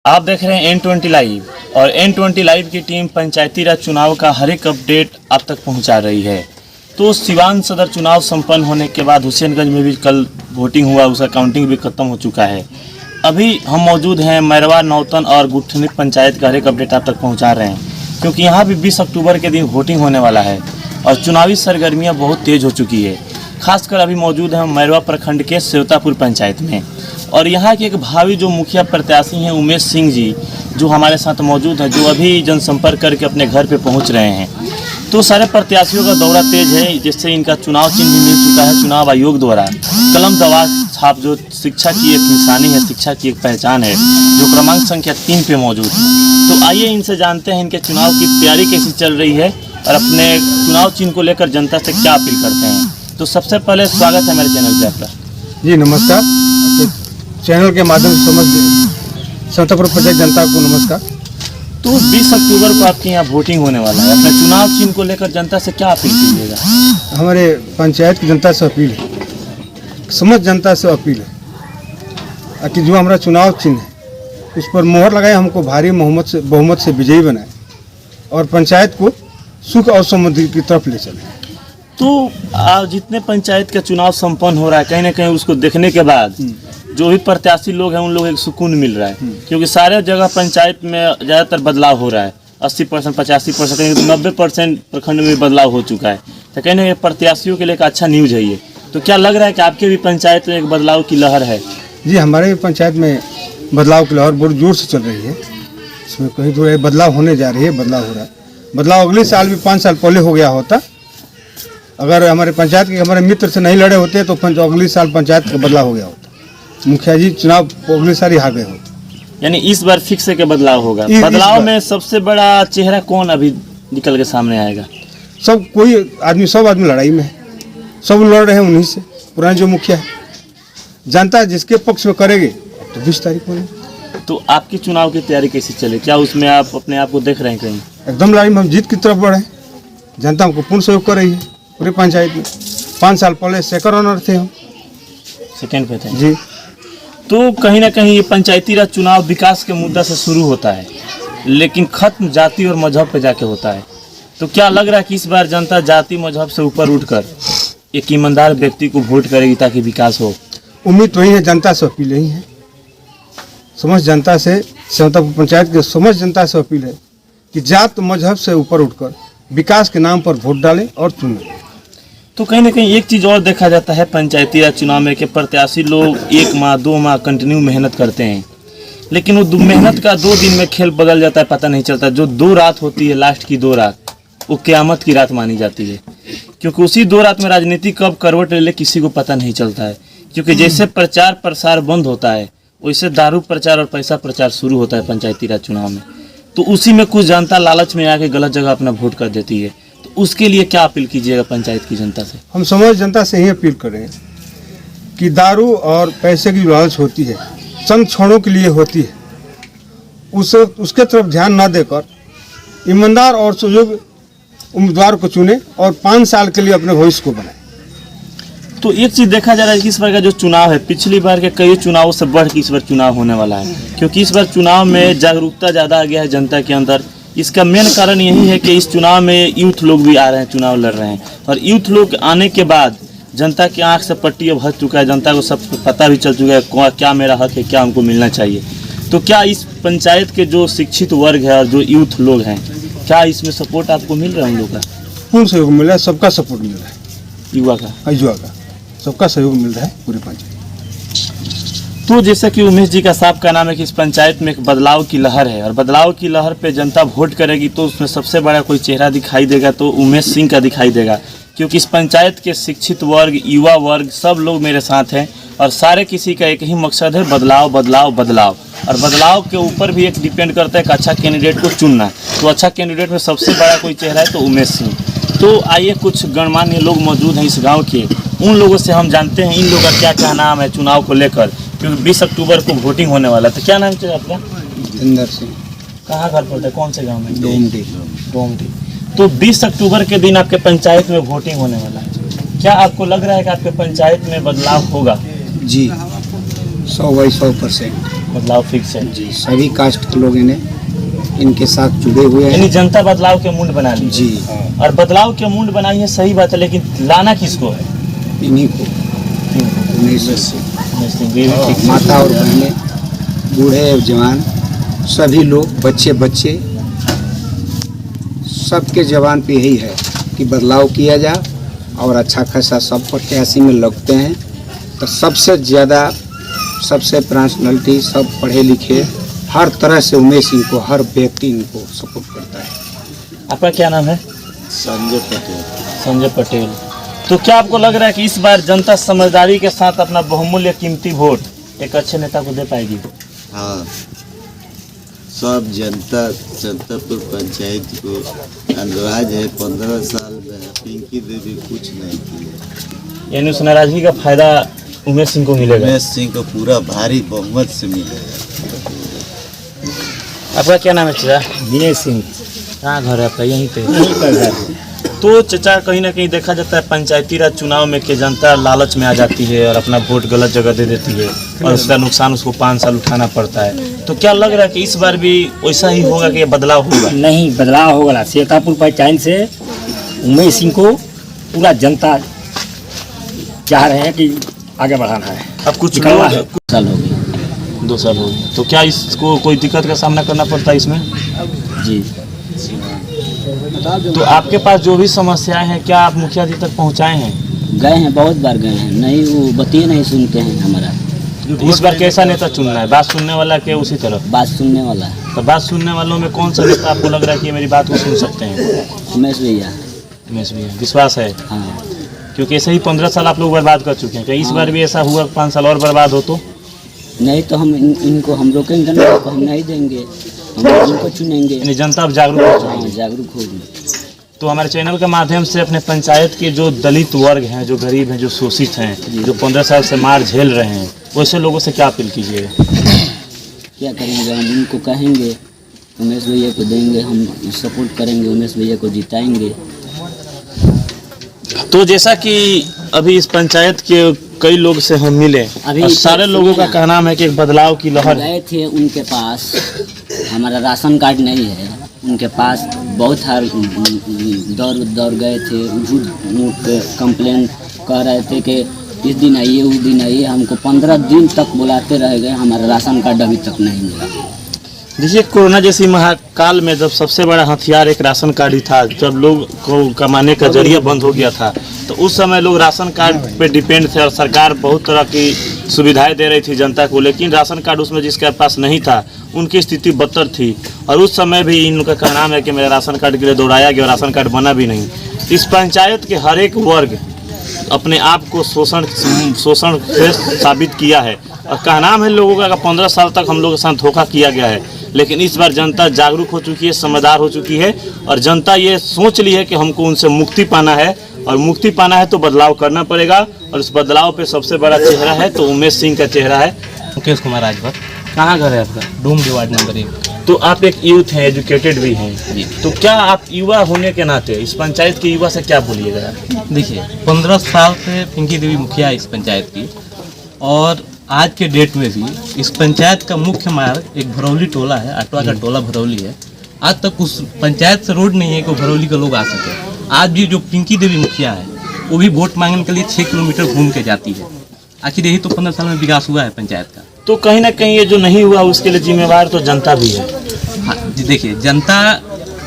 आप देख रहे हैं N20 लाइव और N20 लाइव की टीम पंचायती राज चुनाव का हर एक अपडेट आप तक पहुंचा रही है। तो सिवान सदर चुनाव संपन्न होने के बाद हुसैनगंज में भी कल वोटिंग हुआ, उसका काउंटिंग भी खत्म हो चुका है। अभी हम मौजूद हैं मैरवा, नौतन और गुठनी पंचायत का हर एक अपडेट आप तक पहुँचा रहे हैं, क्योंकि यहाँ भी 20 अक्टूबर के दिन वोटिंग होने वाला है और चुनावी सरगर्मियाँ बहुत तेज़ हो चुकी है। खासकर अभी मौजूद हैं मैरवा प्रखंड के सेवतापुर पंचायत में और यहाँ के एक भावी जो मुखिया प्रत्याशी हैं उमेश सिंह जी, जो हमारे साथ मौजूद हैं, जो अभी जनसंपर्क करके अपने घर पे पहुँच रहे हैं। तो सारे प्रत्याशियों का दौरा तेज है, जिससे इनका चुनाव चिन्ह भी मिल चुका है चुनाव आयोग द्वारा। कलम दवा छाप जो शिक्षा की एक निशानी है, शिक्षा की एक पहचान है, जो क्रमांक संख्या 3 पे मौजूद है। तो आइए इनसे जानते हैं इनके चुनाव की तैयारी कैसी चल रही है और अपने चुनाव चिन्ह को लेकर जनता से क्या अपील करते हैं। तो सबसे पहले स्वागत है मेरे चैनल पे आपका। जी नमस्कार, चैनल के माध्यम से समझ सेवतापुर पंचायत जनता को नमस्कार। तो 20 अक्टूबर को आपके यहाँ वोटिंग होने वाला है, अपने चुनाव चिन्ह को लेकर जनता से क्या अपील कीजिएगा? हमारे पंचायत की जनता से अपील है, समझ जनता से अपील है कि जो हमारा चुनाव चिन्ह है उस पर मोहर लगाए, हमको भारी बहुमत से विजयी बनाए और पंचायत को सुख और समृद्धि की तरफ ले चले। तो जितने पंचायत का चुनाव संपन्न हो रहा है, कहीं ना कहीं उसको देखने के बाद जो भी प्रत्याशी लोग हैं उन लोग एक सुकून मिल रहा है, क्योंकि सारे जगह पंचायत में ज़्यादातर बदलाव हो रहा है। 80%, 85%, कहीं 90% प्रखंड में बदलाव हो चुका है। तो कहीं ना कहीं प्रत्याशियों के लिए एक अच्छा न्यूज़ है ये। तो क्या लग रहा है कि आपके भी पंचायत में एक बदलाव की लहर है? जी, हमारे भी पंचायत में बदलाव की लहर बहुत जोर से चल रही है। इसमें कहीं दूर बदलाव होने जा रही है, बदलाव हो रहा है। बदलाव अगले साल भी 5 साल पहले हो गया होता, अगर हमारे पंचायत के हमारे मित्र से नहीं लड़े होते तो अगले साल पंचायत का बदलाव हो गया होता। मुखिया जी चुनाव अगले साल ही हार गए होते। यानी इस बार फिक्स है कि बदलाव होगा। बदलाव में सबसे बड़ा चेहरा कौन अभी निकल के सामने आएगा? सब आदमी लड़ाई में है, सब लड़ रहे हैं उन्हीं से। पुराने जो मुखिया है, जनता जिसके पक्ष में करेगी तो 20 तारीख को। तो आपकी चुनाव की तैयारी कैसी चले? क्या उसमें आप अपने आप को देख रहे हैं कहीं? एकदम लड़ाई में हम जीत की तरफ बढ़े। जनता हमको पूर्ण सहयोग कर रही है पूरी पंचायत में। 5 साल पहले सेकंड ऑनर थे, हम सेकंड पे थे जी। तो कहीं ना कहीं ये पंचायती राज चुनाव विकास के मुद्दा से शुरू होता है, लेकिन खत्म जाति और मजहब पे जाके होता है। तो क्या लग रहा है कि इस बार जनता जाति मजहब से ऊपर उठकर एक ईमानदार व्यक्ति को वोट करेगी ताकि विकास हो? उम्मीद वही है, जनता से अपील यही है। समझ जनता से, सेवतापुर पंचायत के समझ जनता से अपील है कि जात मजहब से ऊपर उठकर विकास के नाम पर वोट डालें और चुनें। तो कहीं ना कहीं एक चीज़ और देखा जाता है पंचायती राज चुनाव में कि प्रत्याशी लोग 1 माह 2 माह कंटिन्यू मेहनत करते हैं, लेकिन वो मेहनत का 2 दिन में खेल बदल जाता है, पता नहीं चलता। जो 2 रात होती है, लास्ट की 2 रात, वो क़यामत की रात मानी जाती है, क्योंकि उसी 2 रात में राजनीति कब करवट ले ले किसी को पता नहीं चलता है। क्योंकि जैसे प्रचार प्रसार बंद होता है, वैसे दारू प्रचार और पैसा प्रचार शुरू होता है पंचायती राज चुनाव में। तो उसी में कुछ जनता लालच में आके गलत जगह अपना वोट कर देती है। तो उसके लिए क्या अपील कीजिएगा पंचायत की जनता से? हम समझ जनता से ही अपील करें कि दारू और पैसे की लालच होती है, चंद क्षणों के लिए होती है, उसके तरफ ध्यान न देकर ईमानदार और सुयोग्य उम्मीदवार को चुने और 5 साल के लिए अपने भविष्य को बनाए। तो एक चीज़ देखा जा रहा है कि इस बार का जो चुनाव है, पिछली बार के कई चुनावों से बढ़ के इस बार चुनाव होने वाला है, क्योंकि इस बार चुनाव में जागरूकता ज़्यादा आ गया है जनता के अंदर। इसका मेन कारण यही है कि इस चुनाव में यूथ लोग भी आ रहे हैं, चुनाव लड़ रहे हैं, और यूथ लोग आने के बाद जनता की आंख से पट्टी अब हट चुका है। जनता को सब पता भी चल चुका है क्या मेरा हक है, क्या हमको मिलना चाहिए। तो क्या इस पंचायत के जो शिक्षित वर्ग है और जो यूथ लोग हैं, क्या इसमें सपोर्ट आपको मिल रहा है? उन लोग का पूर्ण सहयोग मिल रहा है, सबका सपोर्ट मिल रहा है, युवा का सबका सहयोग मिल रहा है पूरी पंचायत। तो जैसा कि उमेश जी का साहब का नाम है कि इस पंचायत में एक बदलाव की लहर है और बदलाव की लहर पे जनता वोट करेगी, तो उसमें सबसे बड़ा कोई चेहरा दिखाई देगा तो उमेश सिंह का दिखाई देगा, क्योंकि इस पंचायत के शिक्षित वर्ग, युवा वर्ग, सब लोग मेरे साथ हैं और सारे किसी का एक ही मकसद है, बदलाव बदलाव बदलाव। और बदलाव के ऊपर भी एक डिपेंड करता है कि अच्छा कैंडिडेट को चुनना। तो अच्छा कैंडिडेट में सबसे बड़ा कोई चेहरा है तो उमेश सिंह। तो आइए कुछ गणमान्य लोग मौजूद हैं इस गाँव के, उन लोगों से हम जानते हैं इन लोगों का क्या क्या नाम है चुनाव को लेकर, क्योंकि 20 अक्टूबर को वोटिंग होने वाला। तो क्या नाम है आपका? जितेंद्र सिंह। कहाँ घर पड़ता है, कौन से गांव में? डोमडी। तो 20 अक्टूबर के दिन आपके पंचायत में वोटिंग होने वाला है। क्या आपको लग रहा है कि आपके पंचायत में बदलाव होगा? जी, 100/100%। बदलाव फिक्स है। जी, सभी कास्ट के लोग इनके साथ जुड़े हुए यानी हैं। जनता बदलाव के मूड बना ली जी, और बदलाव के मूड बनाई है, सही बात है, लेकिन लाना किसको है? इन्हीं को उन्नीस से ठीक माता और बहनें, बूढ़े और जवान, सभी लोग, बच्चे बच्चे, सबके जवान पे यही है कि बदलाव किया जाए और अच्छा खासा सब प्रत्याशी में लगते हैं। तो सबसे ज़्यादा, सबसे पर्सनैलिटी, सब पढ़े लिखे, हर तरह से उमेश सिंह को, हर व्यक्ति इनको सपोर्ट करता है। आपका क्या नाम है? संजय पटेल। संजय पटेल। तो क्या आपको लग रहा है कि इस बार जनता समझदारी के साथ अपना बहुमूल्य कीमती वोट एक अच्छे नेता को दे पाएगी? हाँ, सब जनता जनतापुर पंचायत को अंदाज है 15 साल में पिंकी देवी कुछ नहीं की। यानी उस नाराजगी का फायदा उमेश सिंह को मिलेगा। उमेश सिंह को पूरा भारी बहुमत से मिलेगा। आपका क्या नाम है चाचा? विनय सिंह। कहाँ घर है आपका? यहीं पे। तो चाचा, कहीं ना कहीं देखा जाता है पंचायती राज चुनाव में कि जनता लालच में आ जाती है और अपना वोट गलत जगह दे देती है और उसका नुकसान उसको 5 साल उठाना पड़ता है। तो क्या लग रहा है कि इस बार भी वैसा ही होगा कि ये बदलाव होगा? नहीं, बदलाव होगा। सीतापुर पंचायत से उमेश सिंह को पूरा जनता चाह रहे हैं कि आगे बढ़ाना है। अब कुछ निकलना है। लोग साल हो गए। 2 साल हो गए, तो क्या इसको कोई दिक्कत का सामना करना पड़ता है इसमें? जी। तो आपके पास जो भी समस्याएं हैं, क्या आप मुखिया जी तक पहुंचाए हैं? गए हैं, बहुत बार गए हैं, नहीं वो बतिए नहीं सुनते हैं हमारा। इस बार कैसा नेता चुनना है? बात सुनने वाला के उसी तरफ? बात सुनने वाला है तो बात सुनने वालों में कौन सा नेता आपको लग रहा है कि ये मेरी बात को सुन सकते हैं? उमेश भैया। उमेश भैया, विश्वास है? हाँ। क्योंकि ऐसे ही 15 साल आप लोग बर्बाद कर चुके हैं। क्या इस बार भी ऐसा हुआ 5 साल और बर्बाद हो तो? नहीं तो हम इनको हम रोकेंगे नहीं, तो हम नहीं देंगे, हम इनको चुनेंगे। यानी जनता अब जागरूक हो चुकी हाँ, है। जागरूक होगी। तो हमारे चैनल के माध्यम से अपने पंचायत के जो दलित वर्ग हैं, जो गरीब हैं, जो शोषित हैं, जो 15 साल से मार झेल रहे हैं, वैसे लोगों से क्या अपील कीजिएगा? क्या करेंगे, हम उनको कहेंगे उमेश भैया को देंगे, हम सपोर्ट करेंगे, उमेश भैया को जिताएंगे। तो जैसा कि अभी इस पंचायत के कई लोग से हम मिले अभी और सारे लोगों का कहना है कि एक बदलाव की लहर है। गए थे उनके पास, हमारा राशन कार्ड नहीं है उनके पास, बहुत हर दौड़ गए थे, झूठ कंप्लेन कर रहे थे कि इस दिन आइए उस दिन आइए, हमको 15 दिन तक बुलाते रह गए, हमारा राशन कार्ड अभी तक नहीं मिला। देखिए, कोरोना जैसी महाकाल में जब सबसे बड़ा हथियार एक राशन कार्ड ही था, जब लोग को कमाने का जरिया बंद हो गया था, तो उस समय लोग राशन कार्ड पे डिपेंड थे और सरकार बहुत तरह की सुविधाएं दे रही थी जनता को, लेकिन राशन कार्ड उसमें जिसके पास नहीं था उनकी स्थिति बदतर थी। और उस समय भी इनका कहना है कि मेरा राशन कार्ड के लिए दौड़ाया गया और राशन कार्ड बना भी नहीं। इस पंचायत के हर एक वर्ग अपने आप को शोषण से साबित किया है और कहना है लोगों का 15 साल तक हम लोग के साथ धोखा किया गया है। लेकिन इस बार जनता जागरूक हो चुकी है, समझदार हो चुकी है और जनता ये सोच ली है कि हमको उनसे मुक्ति पाना है और मुक्ति पाना है तो बदलाव करना पड़ेगा। और इस बदलाव पे सबसे बड़ा चेहरा है तो उमेश सिंह का चेहरा है। मुकेश कुमार राजभर, कहाँ घर है आपका? डूमडी वार्ड नंबर 1। तो आप एक यूथ हैं, एजुकेटेड भी हैं, तो क्या आप युवा होने के नाते इस पंचायत के युवा से क्या बोलिएगा? देखिए, 15 साल से पिंकी देवी मुखिया है इस पंचायत की, और आज के डेट में भी इस पंचायत का मुख्य मार्ग एक भरौली टोला है, अटवा का टोला भरौली है। आज तक उस पंचायत से रोड नहीं है कि भरौली के लोग आ सके। आज भी जो पिंकी देवी मुखिया है वो भी वोट मांगने के लिए 6 किलोमीटर घूम के जाती है। आखिर यही तो 15 साल में विकास हुआ है पंचायत का। तो कहीं ना कहीं ये जो नहीं हुआ उसके लिए जिम्मेवार तो जनता भी है। हाँ जी, देखिए, जनता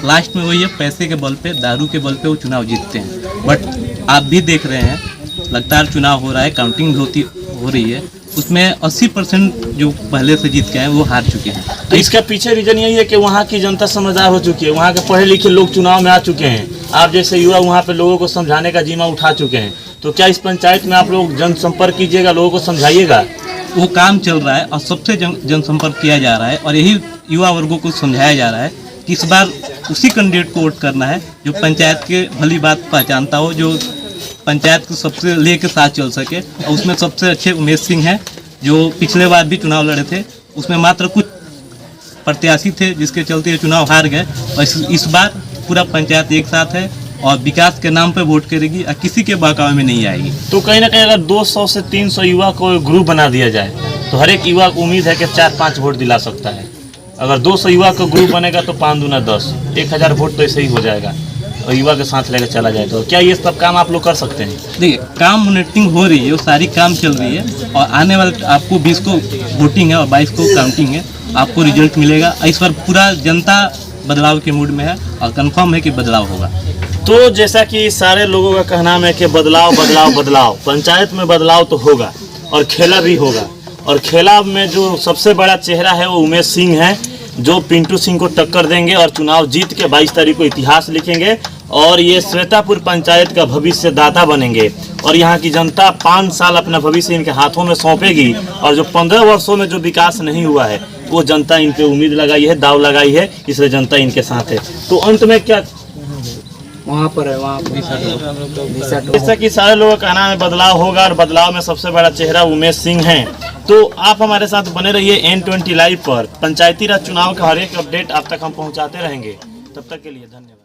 लास्ट में वही है, पैसे के बल पे, दारू के बल पे वो चुनाव जीतते हैं। बट आप भी देख रहे हैं लगातार चुनाव हो रहा है, काउंटिंग हो रही है, उसमें 80% जो पहले से जीत के आए वो हार चुके हैं। तो इसका पीछे रीजन यही है कि वहाँ की जनता समझदार हो चुकी है, वहाँ के पढ़े लिखे लोग चुनाव में आ चुके हैं। आप जैसे युवा वहाँ पे लोगों को समझाने का जिम्मा उठा चुके हैं। तो क्या इस पंचायत में आप लोग जनसंपर्क कीजिएगा, लोगों को समझाइएगा? वो काम चल रहा है और सबसे जनसंपर्क किया जा रहा है और यही युवा वर्गों को समझाया जा रहा है कि इस बार उसी कैंडिडेट को वोट करना है जो पंचायत के भली बात पहचानता हो, जो पंचायत को सबसे लेके साथ चल सके। और उसमें सबसे अच्छे उमेश सिंह हैं, जो पिछले बार भी चुनाव लड़े थे, उसमें मात्र कुछ प्रत्याशी थे जिसके चलते चुनाव हार गए। और इस बार पूरा पंचायत एक साथ है और विकास के नाम पे वोट करेगी और किसी के बहकावे में नहीं आएगी। तो कहीं ना कहीं अगर 200 से 300 युवा को ग्रुप बना दिया जाए तो हर एक युवा को उम्मीद है कि 4-5 वोट दिला सकता है। अगर 200 युवा का ग्रुप बनेगा तो 5 दूना 10, 1000 वोट तो ऐसे ही हो जाएगा और युवा के साथ लेकर चला जाए। तो क्या ये सब काम आप लोग कर सकते हैं? देखिए, काम मॉनिटरिंग हो रही है, वो सारी काम चल रही है और आने वाले आपको 20 को वोटिंग है और 22 को काउंटिंग है, आपको रिजल्ट मिलेगा। इस बार पूरा जनता बदलाव के मूड में है और कंफर्म है कि बदलाव होगा। तो जैसा कि सारे लोगों का कहना है कि बदलाव बदलाव बदलाव, पंचायत में बदलाव तो होगा और खेला भी होगा। और खेला में जो सबसे बड़ा चेहरा है वो उमेश सिंह है, जो पिंटू सिंह को टक्कर देंगे और चुनाव जीत के 22 तारीख को इतिहास लिखेंगे और ये श्वेतापुर पंचायत का भविष्य दाता बनेंगे। और यहाँ की जनता 5 साल अपना भविष्य इनके हाथों में सौंपेगी और जो 15 वर्षों में जो विकास नहीं हुआ है वो जनता इन पे उम्मीद लगाई है, दाव लगाई है, इसलिए जनता इनके साथ है। तो अंत में क्या वहाँ पर है, वहाँ पर जैसा कि सारे लोगों का कहना है बदलाव होगा और बदलाव में सबसे बड़ा चेहरा उमेश सिंह है। तो आप हमारे साथ बने रहिए N20 लाइव पर। पंचायती राज चुनाव का हर एक अपडेट आप तक हम पहुंचाते रहेंगे। तब तक के लिए धन्यवाद।